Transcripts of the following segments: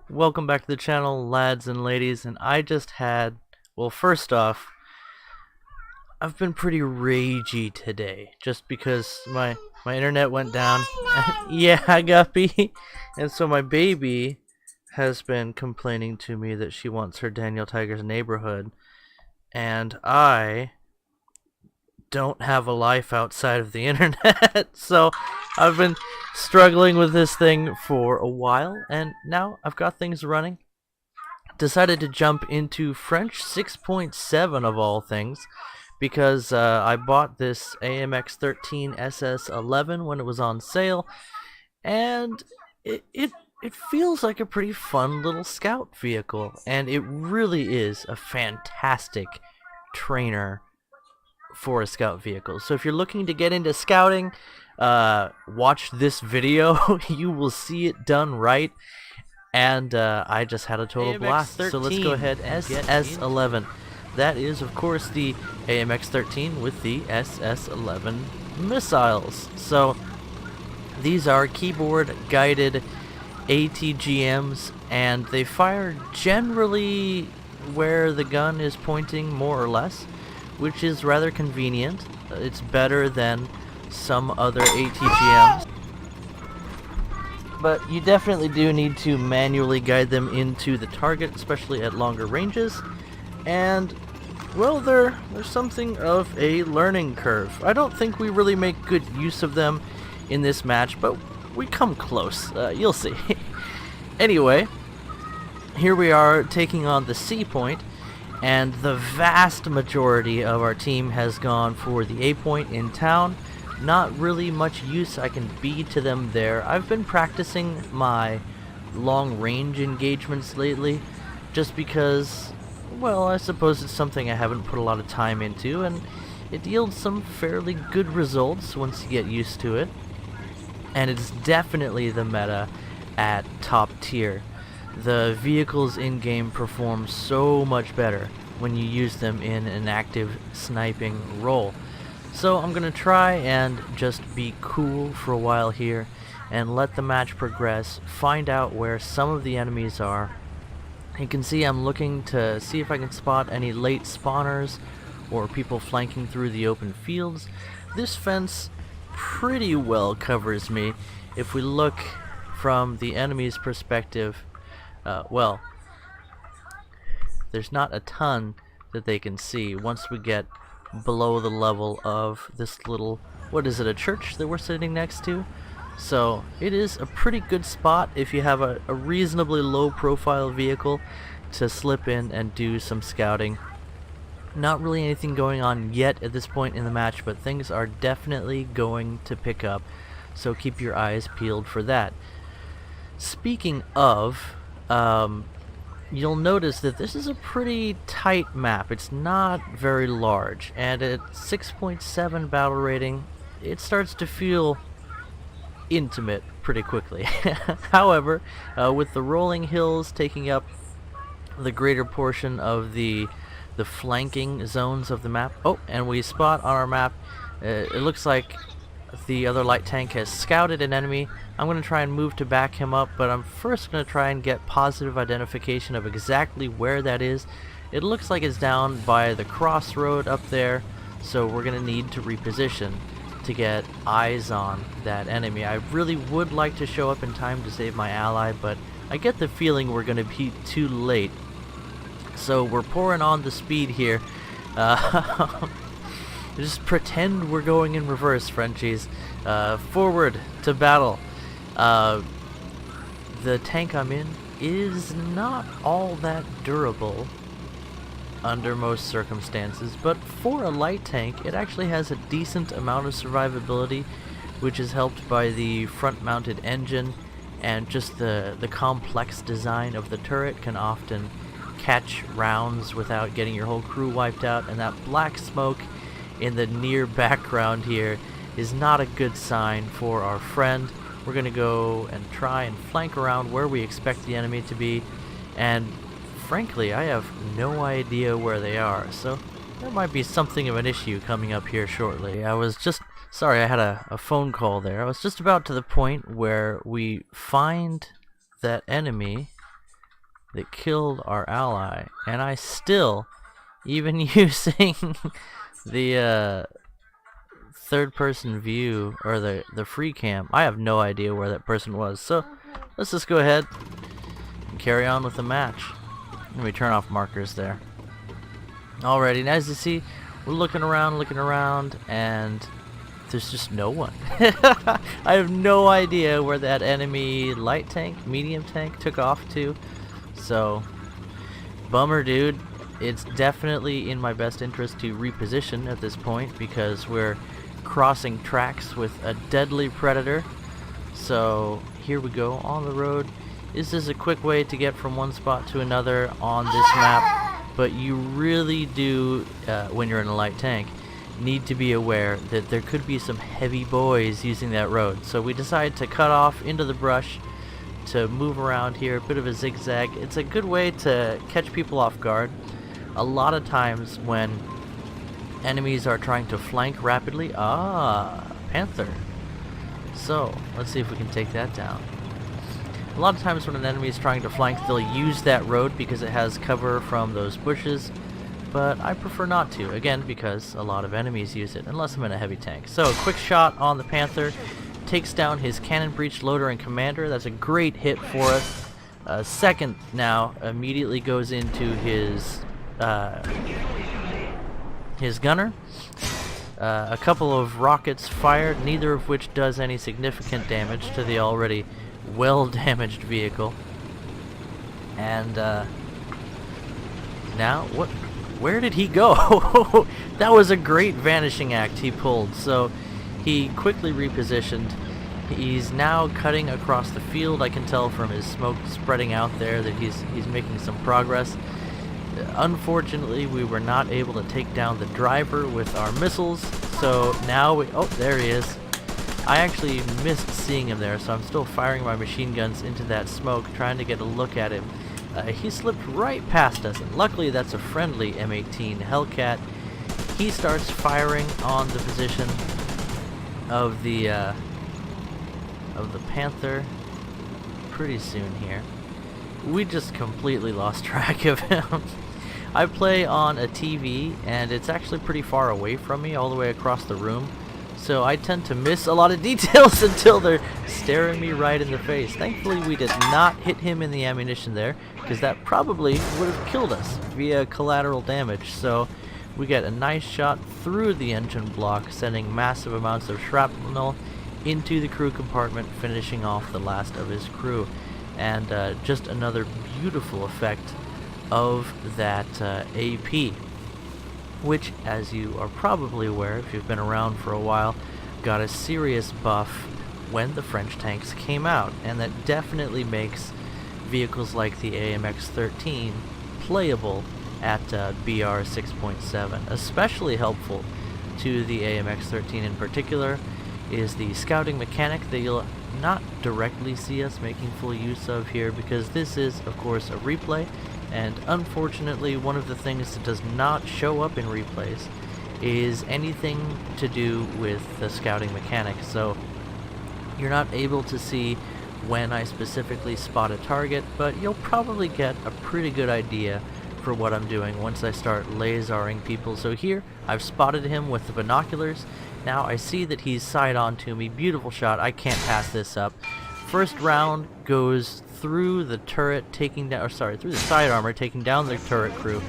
Welcome back to the channel, lads and ladies, and I just had, well, first off, I've been pretty ragey today, just because my internet went down. Yeah, Guppy. And so my baby has been complaining to me that she wants her Daniel Tiger's Neighborhood, and I don't have a life outside of the internet. So I've been struggling with this thing for a while, and now I've got things running. Decided to jump into French 6.7 of all things, because I bought this AMX13 SS11 when it was on sale, and it feels like a pretty fun little scout vehicle, and it really is a fantastic trainer for a scout vehicle. So if you're looking to get into scouting, watch this video. You will see it done right. And I just had a total blast. So let's go ahead and get SS11. That is, of course, the AMX13 with the SS11 missiles. So these are keyboard guided ATGMs, and they fire generally where the gun is pointing, more or less, which is rather convenient. It's better than some other ATGMs. But you definitely do need to manually guide them into the target, especially at longer ranges. And, well, there's something of a learning curve. I don't think we really make good use of them in this match, but we come close. You'll see. Anyway, here we are taking on the C point, and the vast majority of our team has gone for the A point in town. Not really much use I can be to them there. I've been practicing my long range engagements lately, just because, well, I suppose it's something I haven't put a lot of time into, and it yields some fairly good results once you get used to it. And it's definitely the meta at top tier. The vehicles in-game perform so much better when you use them in an active sniping role. So I'm going to try and just be cool for a while here and let the match progress, find out where some of the enemies are. You can see I'm looking to see if I can spot any late spawners or people flanking through the open fields. This fence pretty well covers me. If we look from the enemy's perspective, well, there's not a ton that they can see once we get below the level of this little, what is it, a church that we're sitting next to? So it is a pretty good spot if you have a reasonably low profile vehicle to slip in and do some scouting. Not really anything going on yet at this point in the match, but things are definitely going to pick up, so keep your eyes peeled for that. Speaking of, you'll notice that this is a pretty tight map. It's not very large, and at 6.7 battle rating, it starts to feel intimate pretty quickly. However, with the rolling hills taking up the greater portion of the flanking zones of the map, oh, and we spot on our map, it looks like the other light tank has scouted an enemy. I'm going to try and move to back him up, but I'm first going to try and get positive identification of exactly where that is. It looks like it's down by the crossroad up there, so we're going to need to reposition to get eyes on that enemy. I really would like to show up in time to save my ally, but I get the feeling we're going to be too late. So we're pouring on the speed here. Just pretend we're going in reverse, Frenchies. Forward to battle. The tank I'm in is not all that durable under most circumstances, but for a light tank it actually has a decent amount of survivability, which is helped by the front-mounted engine, and just the complex design of the turret can often catch rounds without getting your whole crew wiped out, and that black smoke in the near background here is not a good sign for our friend. We're going to go and try and flank around where we expect the enemy to be, and frankly I have no idea where they are, so there might be something of an issue coming up here shortly. Sorry, I had a phone call there. I was just about to the point where we find that enemy that killed our ally, and I still, even using the third person view or the free cam, I have no idea where that person was. So let's just go ahead and carry on with the match. Let me turn off markers there. Alrighty, and as you see, we're looking around, and there's just no one. I have no idea where that enemy light tank, medium tank took off to. So, bummer, dude. It's definitely in my best interest to reposition at this point because we're crossing tracks with a deadly predator. So, here we go on the road. This is a quick way to get from one spot to another on this map, but you really do, when you're in a light tank, need to be aware that there could be some heavy boys using that road. So we decided to cut off into the brush to move around here, a bit of a zigzag. It's a good way to catch people off guard. A lot of times when enemies are trying to flank rapidly, Panther. So let's see if we can take that down. A lot of times when an enemy is trying to flank, they'll use that road because it has cover from those bushes, but I prefer not to, again, because a lot of enemies use it, unless I'm in a heavy tank. So, quick shot on the Panther, takes down his cannon breech loader and commander. That's a great hit for us. Second now immediately goes into his gunner. A couple of rockets fired, neither of which does any significant damage to the already well-damaged vehicle. And now, where did he go? That was a great vanishing act he pulled. So he quickly repositioned. He's now cutting across the field. I can tell from his smoke spreading out there that he's making some progress. Unfortunately, we were not able to take down the driver with our missiles. So now there he is. I actually missed seeing him there, so I'm still firing my machine guns into that smoke, trying to get a look at him. He slipped right past us, and luckily that's a friendly M18 Hellcat. He starts firing on the position of the Panther pretty soon here. We just completely lost track of him. I play on a TV, and it's actually pretty far away from me, all the way across the room. So I tend to miss a lot of details until they're staring me right in the face. Thankfully, we did not hit him in the ammunition there, because that probably would have killed us via collateral damage. So we get a nice shot through the engine block, sending massive amounts of shrapnel into the crew compartment, finishing off the last of his crew. And just another beautiful effect of that AP, which, as you are probably aware if you've been around for a while, got a serious buff when the French tanks came out, and that definitely makes vehicles like the AMX-13 playable at BR 6.7. Especially helpful to the AMX-13 in particular is the scouting mechanic that you'll not directly see us making full use of here, because this is, of course, a replay. And unfortunately, one of the things that does not show up in replays is anything to do with the scouting mechanic. So you're not able to see when I specifically spot a target, but you'll probably get a pretty good idea for what I'm doing once I start lasering people. So here, I've spotted him with the binoculars. Now I see that he's side on to me. Beautiful shot. I can't pass this up. First round goes through the turret, taking down, through the side armor, taking down the turret crew.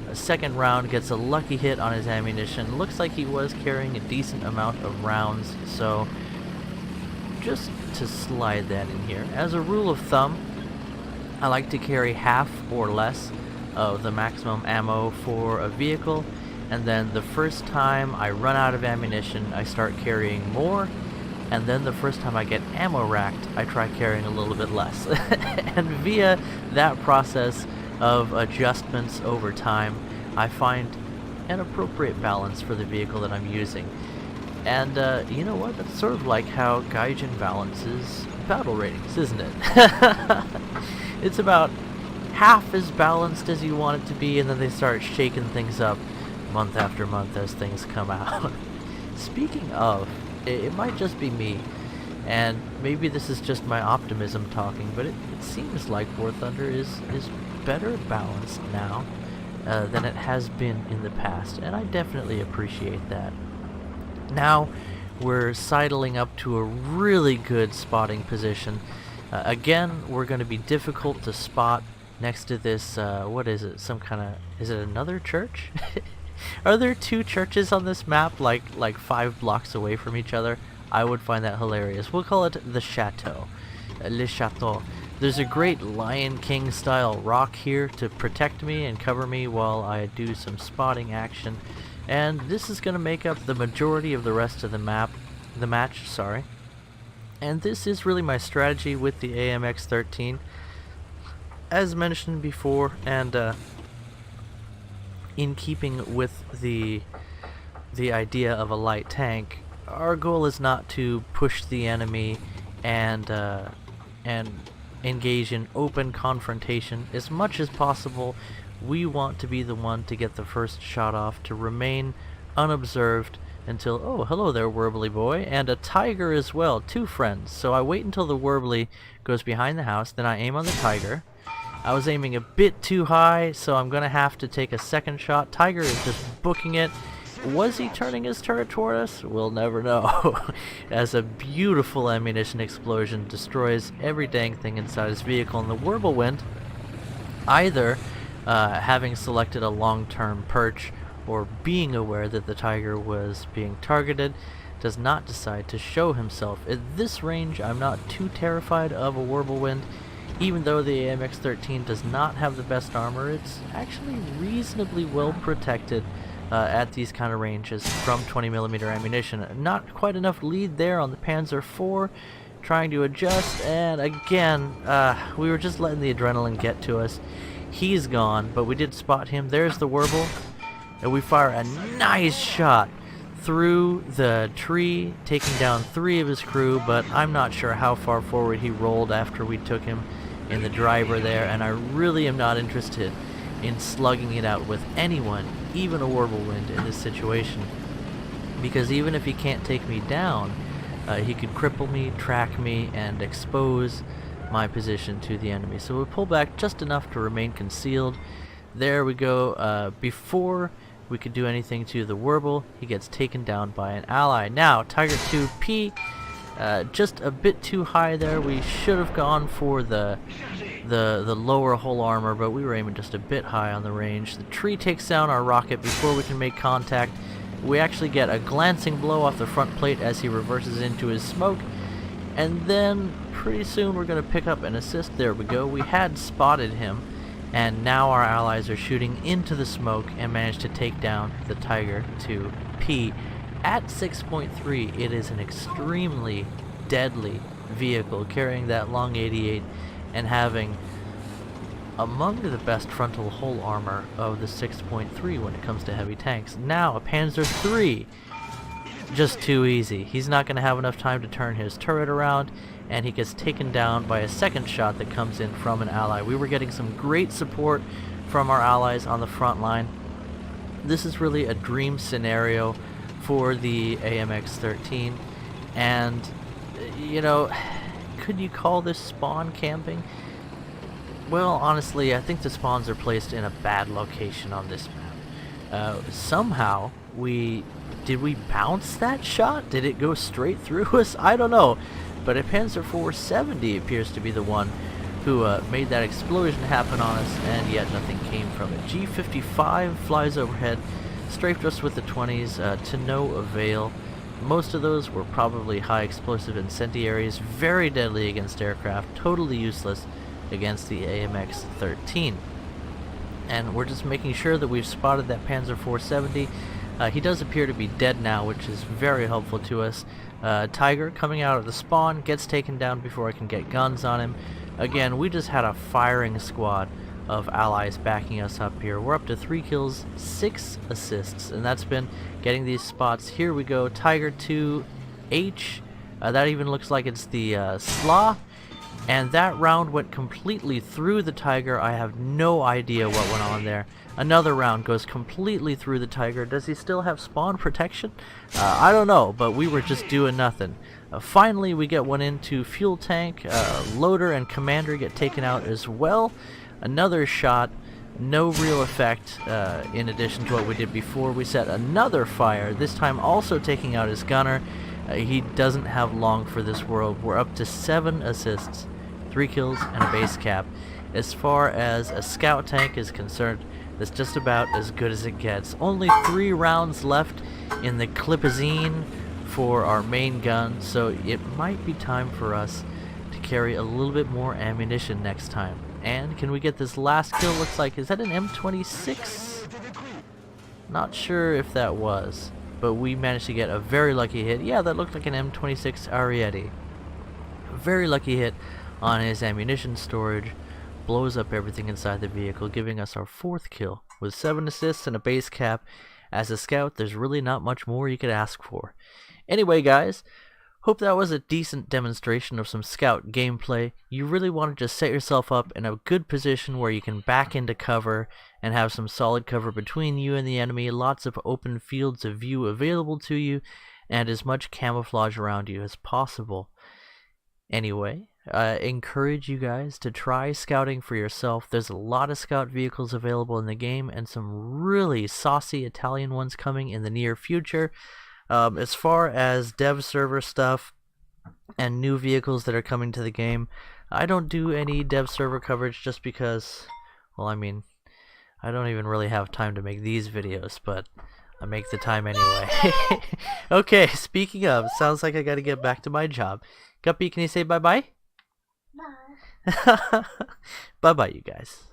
A second round gets a lucky hit on his ammunition. Looks like he was carrying a decent amount of rounds, so just to slide that in here. As a rule of thumb, I like to carry half or less of the maximum ammo for a vehicle, and then the first time I run out of ammunition, I start carrying more. And then the first time I get ammo racked, I try carrying a little bit less. And via that process of adjustments over time, I find an appropriate balance for the vehicle that I'm using. And you know what? That's sort of like how Gaijin balances battle ratings, isn't it? It's about half as balanced as you want it to be, and then they start shaking things up month after month as things come out. Speaking of, it might just be me, And maybe this is just my optimism talking, but it seems like War Thunder is better balanced now than it has been in the past, and I definitely appreciate that. Now we're sidling up to a really good spotting position. Again, we're going to be difficult to spot next to this, what is it, some kind of, is it another church? Are there two churches on this map like 5 blocks away from each other? I would find that hilarious. We'll call it the Chateau. Le Chateau. There's a great Lion King style rock here to protect me and cover me while I do some spotting action. And this is going to make up the majority of the rest of the match, sorry. And this is really my strategy with the AMX-13. As mentioned before, and in keeping with the idea of a light tank, our goal is not to push the enemy and engage in open confrontation. As much as possible, we want to be the one to get the first shot off, to remain unobserved until, oh, hello there, Warbly boy, and a tiger as well, 2 friends. So I wait until the Warbly goes behind the house, then I aim on the tiger. I was aiming a bit too high, so I'm gonna have to take a second shot. Tiger is just booking it. Was he turning his turret toward us? We'll never know. As a beautiful ammunition explosion destroys every dang thing inside his vehicle, and the whirlwind, either having selected a long-term perch or being aware that the tiger was being targeted, does not decide to show himself. At this range, I'm not too terrified of a whirlwind. Even though the AMX-13 does not have the best armor, it's actually reasonably well protected at these kind of ranges from 20mm ammunition. Not quite enough lead there on the Panzer IV, trying to adjust, and again, we were just letting the adrenaline get to us. He's gone, but we did spot him. There's the Warble, and we fire a nice shot through the tree, taking down 3 of his crew, but I'm not sure how far forward he rolled after we took him in the driver there, and I really am not interested in slugging it out with anyone, even a whirlwind, in this situation, because even if he can't take me down, he could cripple me, track me, and expose my position to the enemy. So we pull back just enough to remain concealed. There we go. Before we could do anything to the Warble, he gets taken down by an ally. Now, Tiger 2P, just a bit too high there. We should have gone for the lower hull armor, but we were aiming just a bit high on the range. The tree takes down our rocket before we can make contact. We actually get a glancing blow off the front plate as he reverses into his smoke, and then pretty soon we're going to pick up an assist. There we go. We had spotted him, and now our allies are shooting into the smoke and managed to take down the Tiger 2P. At 6.3, it is an extremely deadly vehicle, carrying that long 88 and having among the best frontal hull armor of the 6.3 when it comes to heavy tanks. Now a Panzer III, just too easy. He's not going to have enough time to turn his turret around, and he gets taken down by a second shot that comes in from an ally. We were getting some great support from our allies on the front line. This is really a dream scenario for the AMX-13, and you know, could you call this spawn camping? Well, honestly, I think the spawns are placed in a bad location on this map. Somehow, did we bounce that shot? Did it go straight through us? I don't know, but a Panzer 470 appears to be the one who made that explosion happen on us, and yet nothing came from it. G55 flies overhead, strafed us with the 20s to no avail. Most of those were probably high explosive incendiaries, very deadly against aircraft, totally useless against the AMX-13. And we're just making sure that we've spotted that Panzer 470. He does appear to be dead now, which is very helpful to us. Tiger, coming out of the spawn, gets taken down before I can get guns on him. Again, we just had a firing squad of allies backing us up here. We're up to 3 kills, 6 assists, and that's been getting these spots. Here we go, Tiger 2H. That even looks like it's the SLA. and that round went completely through the Tiger. I have no idea what went on there. Another round goes completely through the Tiger. Does he still have spawn protection? I don't know, but we were just doing nothing. Finally, we get one into fuel tank. Loader and commander get taken out as well. Another shot. No real effect in addition to what we did before. We set another fire, this time also taking out his gunner. He doesn't have long for this world. We're up to 7 assists, 3 kills, and a base cap. As far as a scout tank is concerned, that's just about as good as it gets. Only 3 rounds left in the clipazine for our main gun, so it might be time for us to carry a little bit more ammunition next time. And can we get this last kill? Looks like, is that an M26? Not sure if that was, but we managed to get a very lucky hit. Yeah, that looked like an M26 Ariete. A very lucky hit on his ammunition storage. Blows up everything inside the vehicle, giving us our 4th kill. With 7 assists and a base cap, as a scout, there's really not much more you could ask for. Anyway, guys, hope that was a decent demonstration of some scout gameplay. You really want to just set yourself up in a good position where you can back into cover and have some solid cover between you and the enemy, lots of open fields of view available to you, and as much camouflage around you as possible. Anyway, encourage you guys to try scouting for yourself. There's a lot of scout vehicles available in the game, and some really saucy Italian ones coming in the near future. As far as dev server stuff and new vehicles that are coming to the game, I don't do any dev server coverage just because, well, I mean, I don't even really have time to make these videos, but I make the time anyway. Okay, speaking of, sounds like I gotta get back to my job. Guppy, can you say bye-bye? Bye. Bye-bye, you guys.